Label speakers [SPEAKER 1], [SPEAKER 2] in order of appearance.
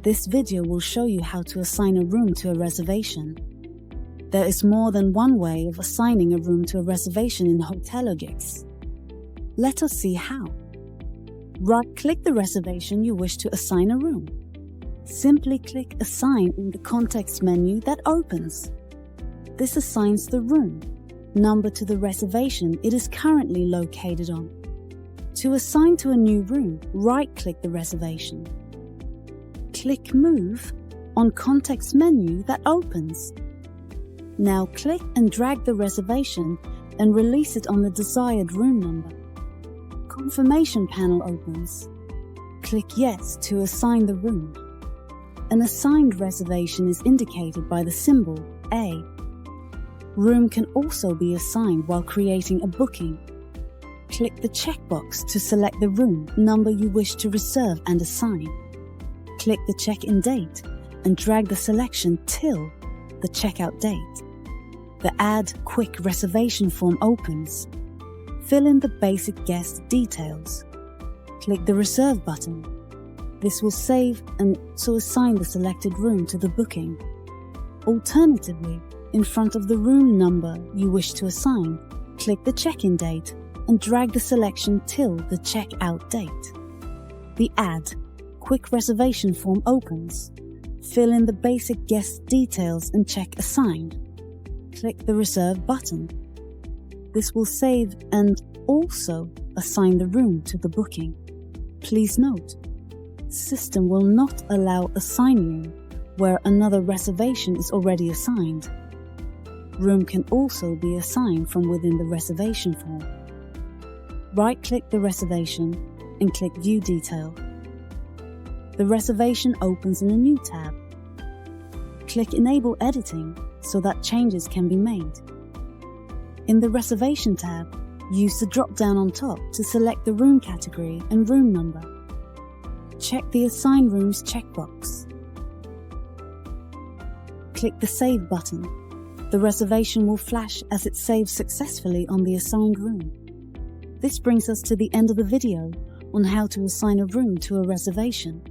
[SPEAKER 1] This video will show you how to assign a room to a reservation. There is more than one way of assigning a room to a reservation in Hotelogix. Let us see how. Right-click the reservation you wish to assign a room. Simply click Assign in the context menu that opens. This assigns the room number to the reservation it is currently located on. To assign to a new room, right-click the reservation. Click Move on context menu that opens. Now click and drag the reservation and release it on the desired room number. Confirmation panel opens. Click Yes to assign the room. An assigned reservation is indicated by the symbol A. Room can also be assigned while creating a booking. Click the checkbox to select the room number you wish to reserve and assign. Click the check-in date and drag the selection till the checkout date. The Add Quick Reservation Form opens. Fill in the basic guest details. Click the Reserve button. This will save and so assign the selected room to the booking. Alternatively, in front of the room number you wish to assign, click the check-in date and drag the selection till the checkout date. The Add Quick Reservation Form opens. Fill in the basic guest details and check Assigned. Click the Reserve button. This will save and also assign the room to the booking. Please note, system will not allow Assign Room where another reservation is already assigned. Room can also be assigned from within the reservation form. Right-click the reservation and click View Detail. The reservation opens in a new tab. Click Enable Editing so that changes can be made. In the Reservation tab, use the drop-down on top to select the room category and room number. Check the Assign Rooms checkbox. Click the Save button. The reservation will flash as it saves successfully on the assigned room. This brings us to the end of the video on how to assign a room to a reservation.